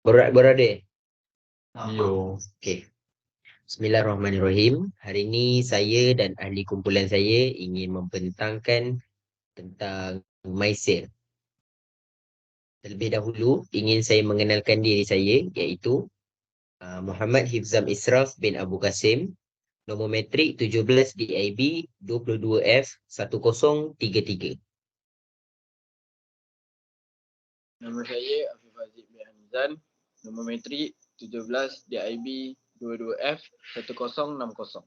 Berade. Yo. Okey. Bismillahirrahmanirrahim. Hari ini saya dan ahli kumpulan saya ingin membentangkan tentang Maisir. Terlebih dahulu, ingin saya mengenalkan diri saya, iaitu Muhammad Hifzam Israf bin Abu Qasim, nombor metrik 17 DIB 22F 1033. Nama saya Afif Aziz bin Hamzan, nombor metrik 17 DIB 22F 1060.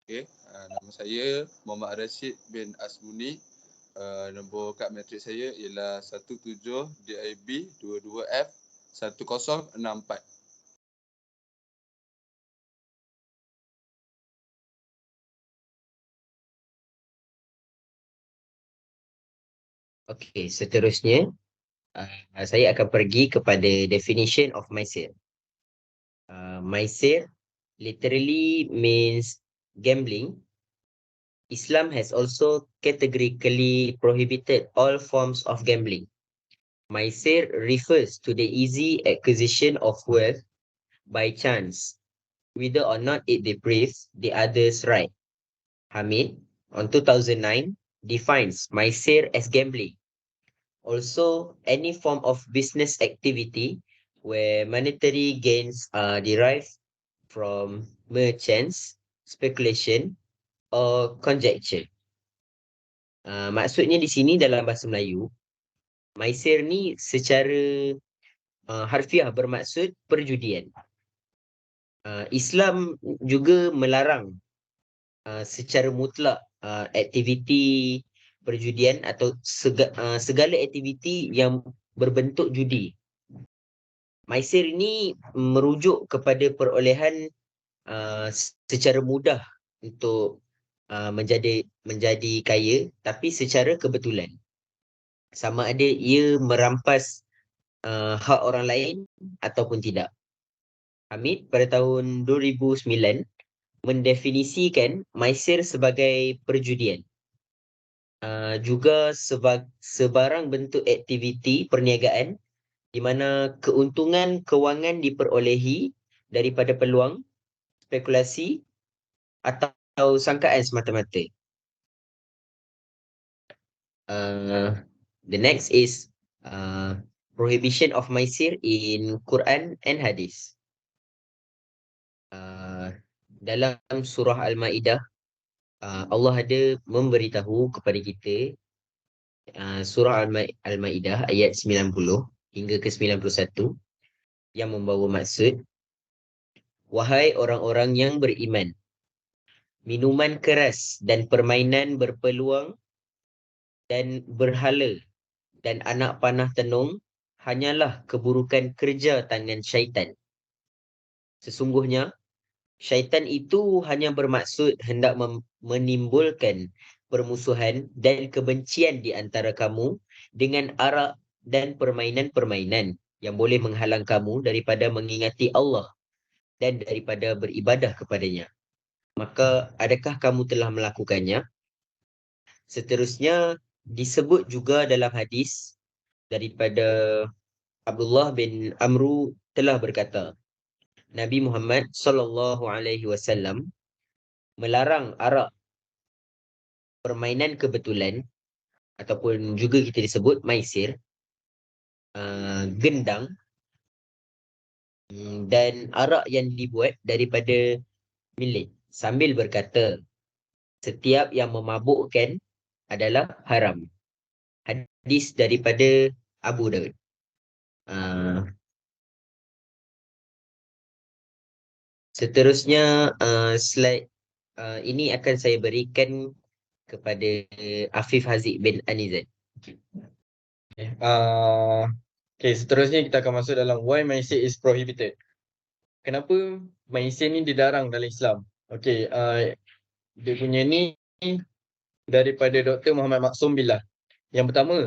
Okay. Nama saya Muhammad Rashid bin Asmuni. Nombor kad matrik saya ialah 17 DIB 22F 1064. Okey, seterusnya saya akan pergi kepada definition of Maisir. Maisir literally means gambling. Islam has also categorically prohibited all forms of gambling. Maisir refers to the easy acquisition of wealth by chance, whether or not it deprives the other's right. Hamid, on 2009, defines Maisir as gambling. Also, any form of business activity where monetary gains are derived from mere chance, speculation, or conjecture. Maksudnya di sini dalam bahasa Melayu, Maisir ni secara harfiah bermaksud perjudian. Islam juga melarang secara mutlak aktiviti perjudian atau segala aktiviti yang berbentuk judi. Maisir ini merujuk kepada perolehan secara mudah untuk menjadi kaya, tapi secara kebetulan. Sama ada ia merampas hak orang lain ataupun tidak. Hamid pada tahun 2009 mendefinisikan Maisir sebagai perjudian. Juga sebarang bentuk aktiviti perniagaan di mana keuntungan kewangan diperolehi daripada peluang, spekulasi atau sangkaan semata-mata. The next is prohibition of Maisir in Quran and Hadis. Dalam surah Al-Ma'idah, Allah ada memberitahu kepada kita surah Al-Ma'idah ayat 90 hingga ke 91 yang membawa maksud, wahai orang-orang yang beriman, minuman keras dan permainan berpeluang dan berhala dan anak panah tenung hanyalah keburukan kerja tangan syaitan. Sesungguhnya syaitan itu hanya bermaksud hendak menimbulkan permusuhan dan kebencian di antara kamu dengan arak dan permainan-permainan yang boleh menghalang kamu daripada mengingati Allah dan daripada beribadah kepadanya. Maka adakah kamu telah melakukannya? Seterusnya disebut juga dalam hadis daripada Abdullah bin Amru telah berkata, Nabi Muhammad SAW melarang arak, permainan kebetulan ataupun juga kita disebut maisir, gendang, dan arak yang dibuat daripada milik, sambil berkata setiap yang memabukkan adalah haram. Hadis daripada Abu Daud. Seterusnya slide ini akan saya berikan kepada Afif Haziq bin Anizan. Okay, seterusnya kita akan masuk dalam why maisir is prohibited. Kenapa maisir ni dilarang dalam Islam? Okay, dia punya ni daripada Dr. Muhammad Maksum Billah. Yang pertama,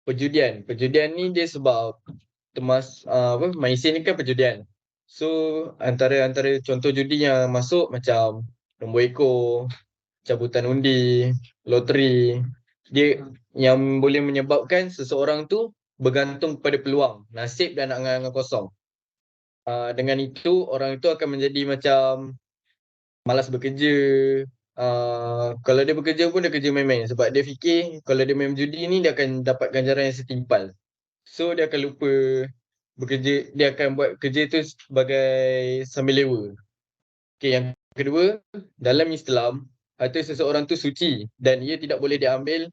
perjudian. Perjudian ni dia sebab maisir ni kan perjudian. So antara contoh judi yang masuk macam nombor ekor, cabutan undi, loteri. Dia yang boleh menyebabkan seseorang tu bergantung pada peluang, nasib dan angan-angan kosong. Dengan itu, orang itu akan menjadi macam malas bekerja. Kalau dia bekerja pun dia kerja main-main sebab dia fikir kalau dia main judi ni dia akan dapat ganjaran yang setimpal. So dia akan lupa bekerja, dia akan buat kerja tu sebagai sambil lewa. Okay, yang kedua, dalam Islam, harta seseorang tu suci dan ia tidak boleh diambil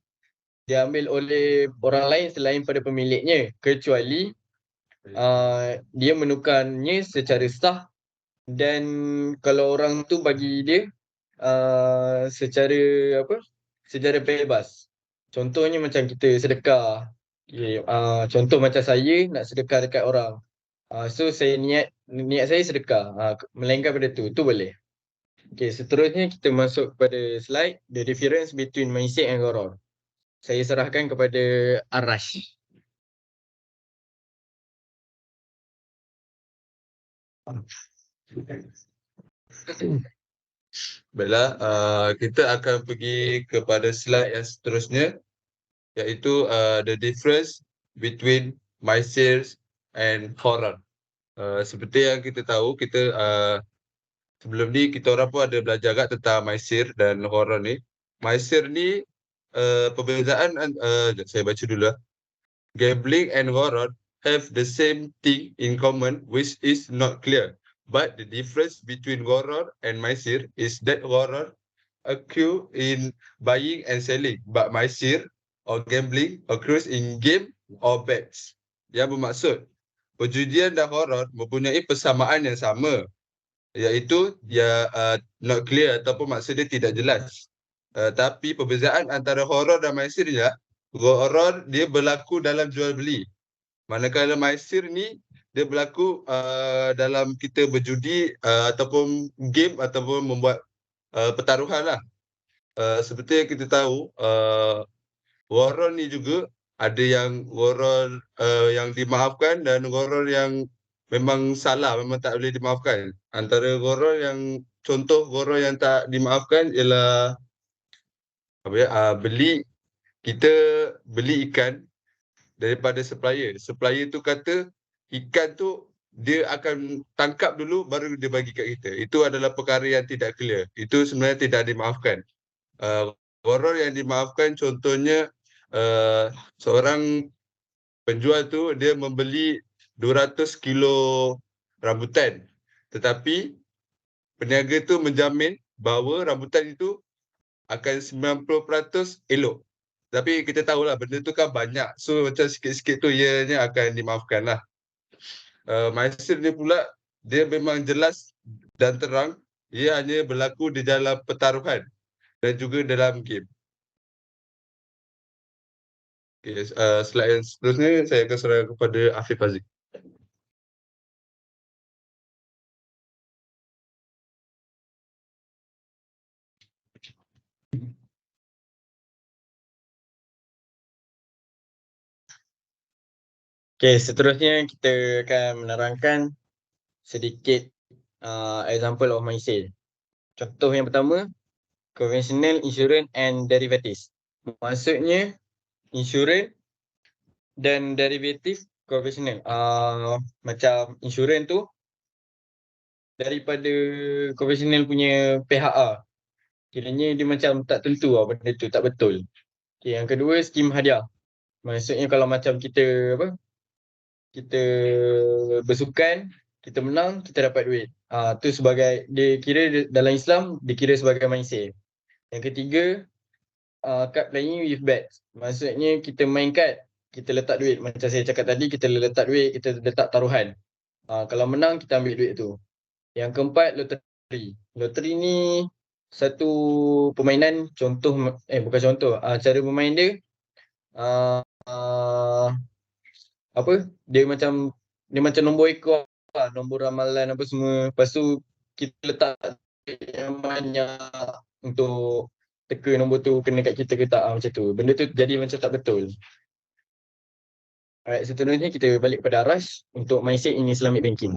oleh orang lain selain pada pemiliknya kecuali dia menukarnya secara sah dan kalau orang tu bagi dia secara bebas. Contohnya macam kita sedekah. Okay, contoh macam saya nak sedekah dekat orang. So saya niat saya sedekah. Melainkan pada tu boleh. Okay, seterusnya kita masuk kepada slide the difference between maisir and gharar. Saya serahkan kepada Arash. Baiklah, kita akan pergi kepada slide yang seterusnya, iaitu the difference between maisir and gharar. Seperti yang kita tahu, kita sebelum ni kita orang pun ada belajar kat tentang maisir dan gharar ni. Maisir ni perbezaan saya baca dulu lah. Gambling and gharar have the same thing in common which is not clear. But the difference between gharar and maisir is that gharar occur in buying and selling, but maisir or gambling occurs in game or bets. Yang bermaksud, perjudian dan gharar mempunyai persamaan yang sama, iaitu dia not clear ataupun maksud dia tidak jelas. Tapi perbezaan antara gharar dan maisir ialah gharar dia berlaku dalam jual beli. Manakala maisir ni dia berlaku dalam kita berjudi ataupun game ataupun membuat pertaruhan lah. Seperti yang kita tahu, gharar ni juga ada yang gharar yang dimaafkan dan gharar yang memang salah, memang tak boleh dimaafkan. Antara gharar yang, contoh gharar yang tak dimaafkan ialah kita beli ikan daripada supplier. Supplier tu kata ikan tu dia akan tangkap dulu baru dia bagi kat kita. Itu adalah perkara yang tidak clear. Itu sebenarnya tidak dimaafkan. Gharar yang dimaafkan contohnya seorang penjual tu dia membeli 200 kilo rambutan. Tetapi peniaga tu menjamin bahawa rambutan itu akan 90% elok. Tapi kita tahulah benda tu kan banyak. So macam sikit-sikit tu ianya akan dimaafkan lah. Maisir ni pula, dia memang jelas dan terang. Ia hanya berlaku di dalam pertaruhan dan juga dalam game. Okay, slide yang seterusnya saya akan serahkan kepada Afif Aziz. Okay, seterusnya kita akan menerangkan sedikit example of maisir. Contoh yang pertama, conventional insurance and derivatives. Maksudnya insurans dan derivatif conventional. Macam insurans tu daripada conventional punya PHA. Kiranya dia macam tak tentu lah benda tu, tak betul. Okay, yang kedua, skim hadiah. Maksudnya kalau macam kita kita bersukan, kita menang, kita dapat duit. Tu sebagai, dia kira dalam Islam, dikira sebagai maisir. Yang ketiga, card playing with bets. Maksudnya kita main kad, kita letak duit. Macam saya cakap tadi, kita letak duit, kita letak taruhan. Kalau menang, kita ambil duit tu. Yang keempat, loteri. Loteri ni satu permainan, bukan contoh, cara bermain dia, dia macam nombor ekor lah, nombor ramalan apa semua. Lepas tu kita letak yang banyak untuk teka nombor tu kena kat kita ke tak, macam tu. Benda tu jadi macam tak betul. Alright, seterusnya kita balik pada Arash untuk mindset in Islamic banking.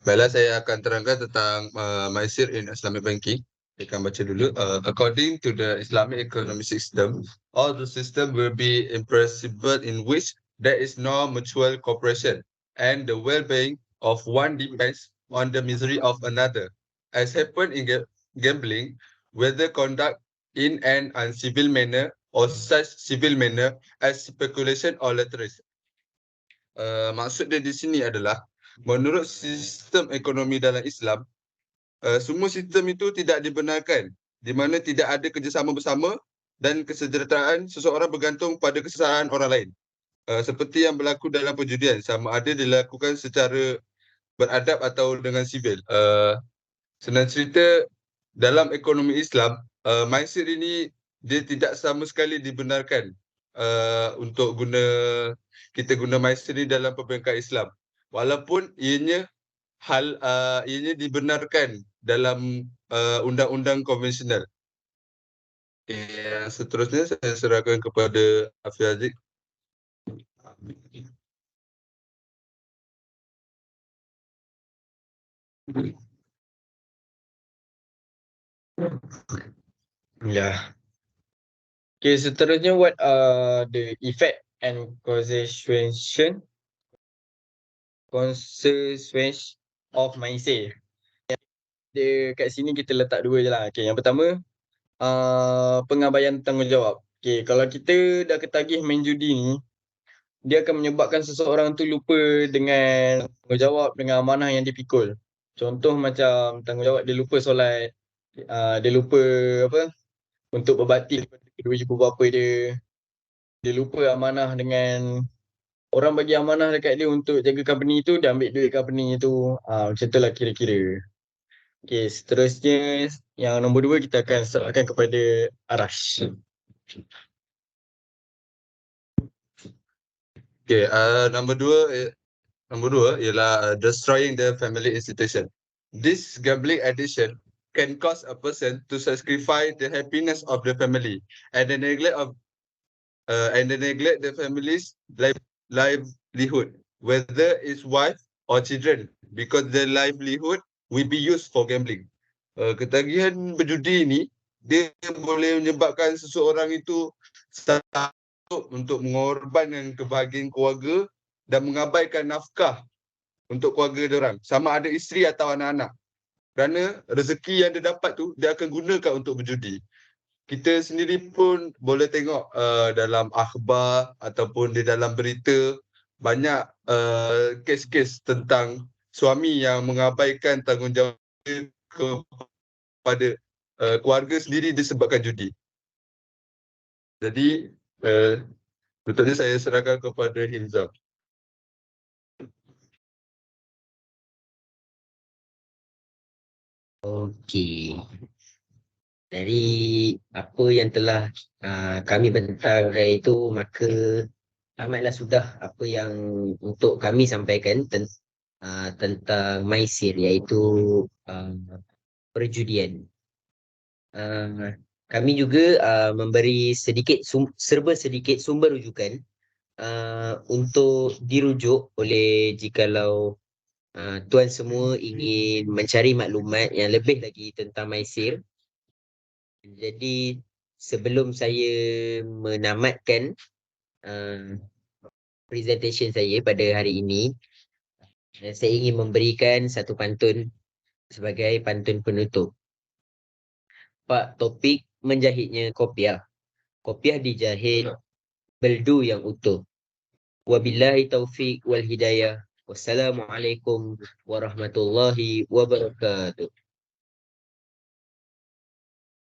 Baiklah, saya akan terangkan tentang Maisir in Islamic Banking. Saya akan baca dulu. According to the Islamic economic system, all the system will be imperishable in which there is no mutual cooperation and the well-being of one depends on the misery of another. As happened in gambling, whether conduct in an uncivil manner or such civil manner as speculation or literacy. Maksud dia di sini adalah menurut sistem ekonomi dalam Islam, semua sistem itu tidak dibenarkan di mana tidak ada kerjasama bersama dan kesejahteraan seseorang bergantung pada kesejahteraan orang lain. Seperti yang berlaku dalam perjudian, sama ada dilakukan secara beradab atau dengan sivil. Senang cerita, dalam ekonomi Islam, Maisir ini dia tidak sama sekali dibenarkan untuk kita guna Maisir ini dalam perbankan Islam. Walaupun ianya dibenarkan dalam undang-undang konvensional. Yang seterusnya saya serahkan kepada Hafiz Aziz. Ya. Okay, seterusnya what are the effect and consequence of Maisir? Dia kat sini kita letak dua je lah. Okay, yang pertama, pengabaian tanggungjawab. Okay, kalau kita dah ketagih main judi ni, dia akan menyebabkan seseorang tu lupa dengan tanggungjawab, dengan amanah yang dipikul. Contoh macam tanggungjawab dia lupa solat, dia lupa untuk berbakti kepada kedua ibu bapa dia. Dia lupa amanah dengan orang bagi amanah dekat dia untuk jaga company tu, dia ambil duit company tu. Macam tu lah kira-kira. Okay, seterusnya yang nombor 2 kita akan serahkan kepada Arash. Okay, nombor dua ialah destroying the family institution. This gambling addiction can cause a person to sacrifice the happiness of the family and the neglect the family's livelihood, whether it's wife or children, because their livelihood will be used for gambling. Ketagihan berjudi ni dia boleh menyebabkan seseorang itu untuk mengorbankan kebahagiaan keluarga dan mengabaikan nafkah untuk keluarga diorang, sama ada isteri atau anak-anak. Kerana rezeki yang dia dapat tu, dia akan gunakan untuk berjudi. Kita sendiri pun boleh tengok dalam akhbar ataupun di dalam berita, banyak kes-kes tentang suami yang mengabaikan tanggungjawab kepada keluarga sendiri disebabkan judi. Jadi, contohnya saya serahkan kepada Himzah. Okey. Dari apa yang telah kami bentang hari itu, maka amatlah sudah apa yang untuk kami sampaikan tentang Maisir, iaitu perjudian. Kami juga memberi serba sedikit sumber rujukan untuk dirujuk oleh jikalau tuan semua ingin mencari maklumat yang lebih lagi tentang Maisir. Jadi sebelum saya menamatkan presentation saya pada hari ini, saya ingin memberikan satu pantun sebagai pantun penutup. Pak topik menjahitnya kopiah. Kopiah dijahit beldu yang utuh. Wabillahi taufiq wal hidayah. Wassalamualaikum warahmatullahi wabarakatuh.